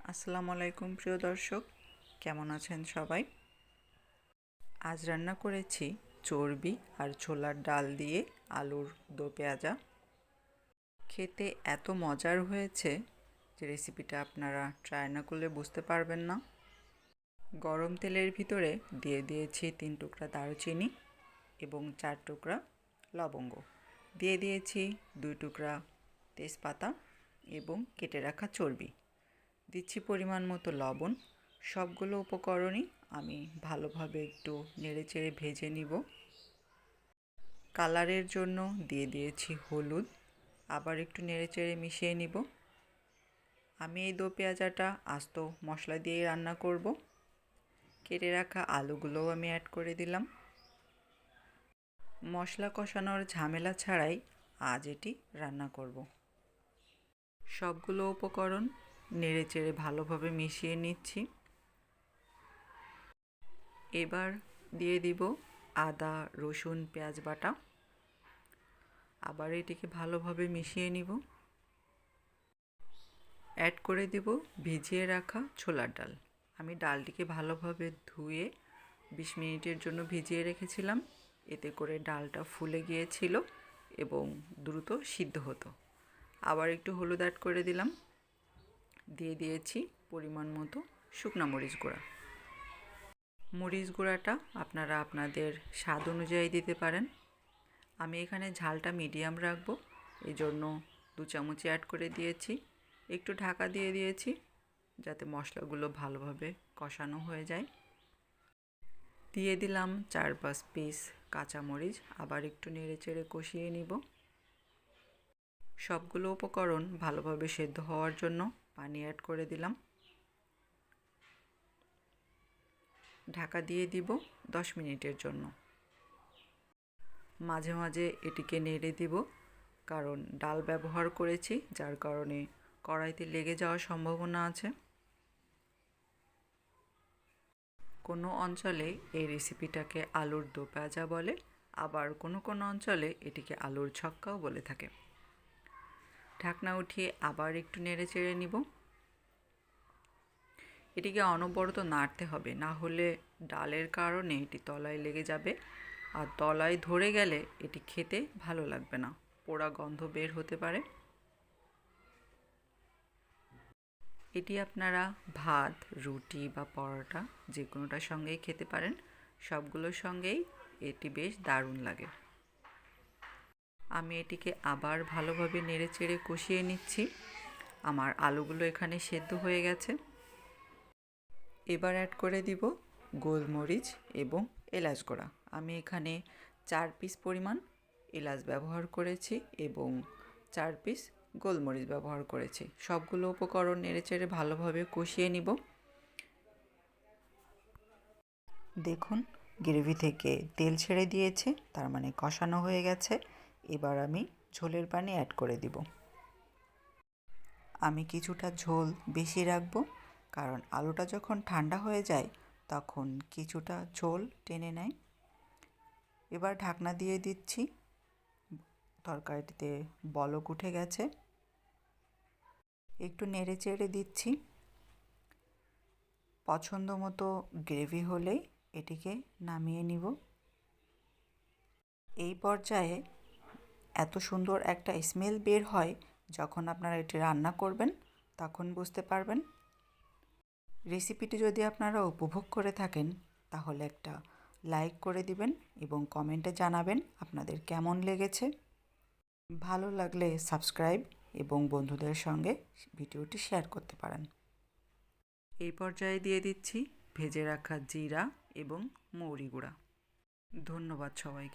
আসসালামু আলাইকুম প্রিয় দর্শক, কেমন আছেন সবাই? আজ রান্না করেছি চর্বি আর ছোলার ডাল দিয়ে আলুর দো পেঁয়াজা। খেতে এত মজার হয়েছে যে রেসিপিটা আপনারা ট্রাই না করলে বুঝতে পারবেন না। গরম তেলের ভিতরে দিয়ে দিয়েছি 3 টুকরা দারুচিনি এবং 4 টুকরা লবঙ্গ, দিয়ে দিয়েছি 2 টুকরা তেজপাতা এবং কেটে রাখা চর্বি, দিচ্ছি পরিমাণ মতো লবণ। সবগুলো উপকরণই আমি ভালোভাবে একটু নেড়েচেড়ে ভেজে নিব। কালারের জন্য দিয়ে দিয়েছি হলুদ, আবার একটু নেড়েচেড়ে মিশিয়ে নিব। আমি এই দো পেঁয়াজাটা আস্ত মশলা দিয়ে রান্না করব। কেটে রাখা আলুগুলোও আমি অ্যাড করে দিলাম। মশলা কষানোর ঝামেলা ছাড়াই আজ এটি রান্না করব। সবগুলো উপকরণ নেড়েচেড়ে ভালোভাবে মিশিয়ে নিচ্ছি। এবার দিয়ে দিব আদা রসুন পেঁয়াজ বাটা, আবার এটিকে ভালোভাবে মিশিয়ে নিব। অ্যাড করে দিব ভিজিয়ে রাখা ছোলার ডাল। আমি ডালটিকে ভালোভাবে ধুয়ে 20 মিনিটের জন্য ভিজিয়ে রেখেছিলাম, এতে করে ডালটা ফুলে গিয়েছিল এবং দ্রুত সিদ্ধ হতো। আবার একটু হলুদ অ্যাড করে দিলাম, দিয়ে দিয়েছি পরিমাণ মতো শুকনা মরিচ গুঁড়া। মরিচ গুঁড়াটা আপনারা আপনাদের স্বাদ অনুযায়ী দিতে পারেন। আমি এখানে ঝালটা মিডিয়াম রাখবো, এই জন্য 2 চামচ অ্যাড করে দিয়েছি। একটু ঢাকা দিয়ে দিয়েছি যাতে মশলাগুলো ভালোভাবে কষানো হয়ে যায়। দিয়ে দিলাম 4-5 পিস কাঁচামরিচ, আবার একটু নেড়েচেড়ে কষিয়ে নিব। সবগুলো উপকরণ ভালোভাবে সেদ্ধ হওয়ার জন্য পানি অ্যাড করে দিলাম। ঢাকা দিয়ে দিব 10 মিনিটের জন্য। মাঝে মাঝে এটিকে নেড়ে দিব, কারণ ডাল ব্যবহার করেছি, যার কারণে কড়াইতে লেগে যাওয়ার সম্ভাবনা আছে। কোনো অঞ্চলে এই রেসিপিটাকে আলুর দো পেঁয়াজা বলে, আবার কোনো কোনো অঞ্চলে এটিকে আলুর ছক্কাও বলে থাকে। ঢাকনা উঠিয়ে আবার একটু নেড়ে চেড়ে নিব। এটিকে অনবরত নাড়তে হবে, না হলে ডালের কারণে এটি তলায় লেগে যাবে, আর তলায় ধরে গেলে এটি খেতে ভালো লাগবে না, পোড়া গন্ধ বের হতে পারে। এটি আপনারা ভাত, রুটি বা পরোটা যে কোনোটার সঙ্গেই খেতে পারেন। সবগুলোর সঙ্গেই এটি বেশ দারুণ লাগে। আমি এটিকে আবার ভালোভাবে নেড়েচেড়ে কষিয়ে নিচ্ছি। আমার আলুগুলো এখানে সেদ্ধ হয়ে গেছে। এবার অ্যাড করে দিব গোলমরিচ এবং এলাচ গুঁড়া। আমি এখানে 4 পিস পরিমাণ এলাচ ব্যবহার করেছি এবং 4 পিস গোলমরিচ ব্যবহার করেছি। সবগুলো উপকরণ নেড়েচেড়ে ভালোভাবে কষিয়ে নিব। দেখুন, গ্রেভি থেকে তেল ছেড়ে দিয়েছে, তার মানে কষানো হয়ে গেছে। এবার আমি ঝোলের পানি অ্যাড করে দিব। আমি কিছুটা ঝোল বেশি রাখবো, কারণ আলুটা যখন ঠান্ডা হয়ে যায় তখন কিছুটা ঝোল টেনে নেয়। এবার ঢাকনা দিয়ে দিচ্ছি। তরকারিতে বলক উঠে গেছে, একটু নেড়ে চেড়ে দিচ্ছি। পছন্দ মতো গ্রেভি হলেই এটিকে নামিয়ে নিব। এই পর্যায়ে এত সুন্দর একটা স্মেল বের হয়, যখন আপনারা এটি রান্না করবেন তখন বুঝতে পারবেন। রেসিপিটি যদি আপনারা উপভোগ করে থাকেন তাহলে একটা লাইক করে দিবেন এবং কমেন্টে জানাবেন আপনাদের কেমন লেগেছে। ভালো লাগলে সাবস্ক্রাইব এবং বন্ধুদের সঙ্গে ভিডিওটি শেয়ার করতে পারেন। এই পর্যায়ে দিয়ে দিচ্ছি ভেজে রাখা জিরা এবং মৌরি গুঁড়া। ধন্যবাদ সবাইকে।